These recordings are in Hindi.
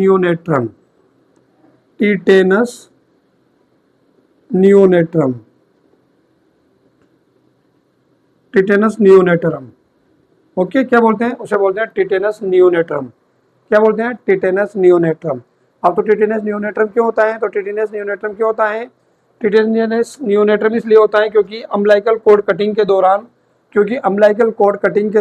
नियोनेट्रम, टिटेनस नियोनेट्रम, टिटेनस नियोनेट्रम। ओके, क्या बोलते हैं उसे? बोलते हैं टिटेनस नियोनेट्रम। क्या बोलते हैं? टिटेनस नियोनेट्रम। अब तो टिटेनस नियोनेट्रम क्यों होता है? तो टिटेनस नियोनेट्रम क्यों होता है? टिटेनस नियोनेट्रम इसलिए होता है क्योंकि अम्बिलिकल कॉर्ड कटिंग के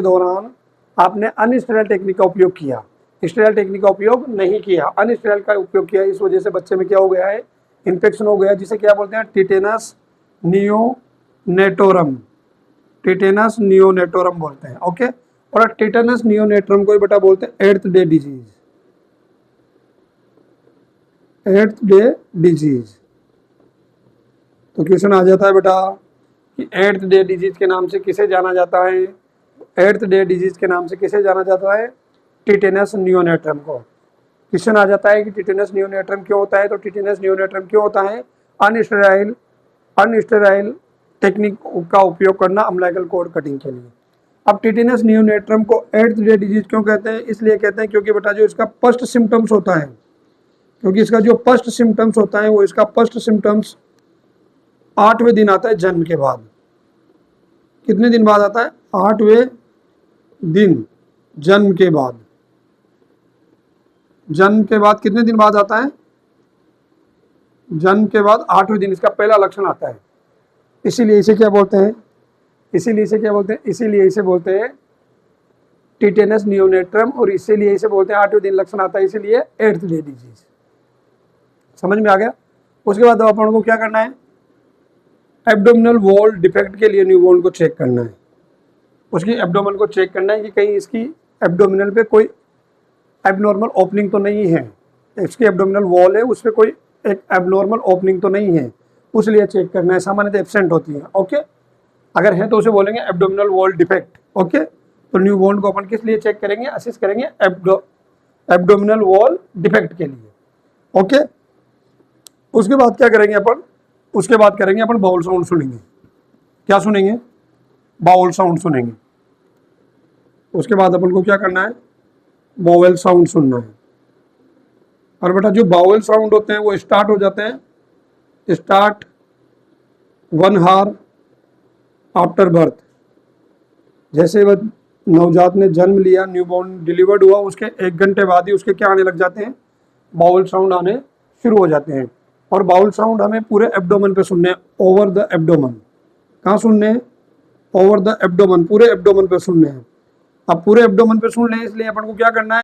दौरान आपने अनस्टेराइल टेक्निक का उपयोग किया, स्टेराइल टेक्निक का उपयोग नहीं किया, अनस्टेराइल का उपयोग किया। इस वजह से बच्चे में क्या हो गया है? इन्फेक्शन हो गया, जिसे क्या बोलते हैं? टिटेनस नियोनेटोरम, टिटेनस नियोनेटोरम बोलते हैं। ओके, और टिटेनस नियोनेटोरम को बेटा बोलते हैं eighth day disease, eighth day disease. तो क्वेश्चन आ जाता है बेटा कि एट्थ डे डिजीज के नाम से किसे जाना जाता है? एट्थ डे डिजीज के नाम से किसे जाना जाता है? टिटेनस नियोनेट्रम को। क्वेश्चन आ जाता है कि टिटेनस नियोनेट्रम क्यों होता है? तो टिटेनस नियोनेट्रम क्यों होता है? अनस्टेराइल टेक्निक का उपयोग करना अम्बिलिकल कॉर्ड कटिंग के लिए। अब टिटेनस नियोनेट्रम को एट्थ डे डिजीज क्यों कहते हैं? इसलिए कहते हैं क्योंकि बेटा जो इसका फर्स्ट सिम्टम्स होता है, क्योंकि इसका जो फर्स्ट सिम्टम्स होता है वो इसका फर्स्ट सिम्टम्स 8वें दिन आता है जन्म के बाद। कितने दिन बाद आता है? 8वें दिन जन्म के बाद। जन्म के बाद कितने दिन बाद आता है? जन्म के बाद 8वें दिन इसका पहला लक्षण आता है। इसीलिए इसे क्या बोलते हैं? इसीलिए इसे बोलते हैं टिटेनस नियोनेट्रम, और इसीलिए इसे बोलते हैं 8वें दिन लक्षण आता है, इसीलिए एट्थ डे डिजीज। समझ में आ गया? उसके बाद अपन को क्या करना है? एब्डोमिनल वॉल डिफेक्ट के लिए न्यूबॉर्न को चेक करना है। उसकी एब्डोमेन को चेक करना है कि कहीं इसकी एब्डोमिनल पे कोई एबनॉर्मल ओपनिंग तो नहीं है। इसकी एब्डोमिनल वॉल है, उस पर कोई एक एबनॉर्मल ओपनिंग तो नहीं है, उसलिए चेक करना है। सामान्यतः एब्सेंट होती है। ओके, अगर है तो उसे बोलेंगे एब्डोमिनल वॉल डिफेक्ट। ओके, तो न्यूबॉर्न को अपन किस लिए चेक करेंगे? असिस्ट करेंगे एब्डोमिनल वॉल डिफेक्ट के लिए। ओके, उसके बाद क्या करेंगे अपन? उसके बाद करेंगे अपन बाउल साउंड सुनेंगे। क्या सुनेंगे? बाउल साउंड सुनेंगे। उसके बाद अपन को क्या करना है? बाउल साउंड सुनना है। और बेटा जो बाउल साउंड होते हैं वो स्टार्ट हो जाते हैं 1 आवर आफ्टर बर्थ। जैसे वह नवजात ने जन्म लिया, न्यूबॉर्न डिलीवर्ड हुआ, उसके 1 घंटे बाद ही उसके क्या आने लग जाते हैं? बाउल साउंड आने शुरू हो जाते हैं। और बाउल साउंड हमें पूरे एब्डोमेन पे सुनने हैं, ओवर द एब्डोमेन। कहाँ सुनने हैं? ओवर द एब्डोमेन, पूरे एब्डोमेन पे सुनने हैं। अब पूरे एब्डोमेन पे सुन लें, इसलिए अपन को क्या करना है?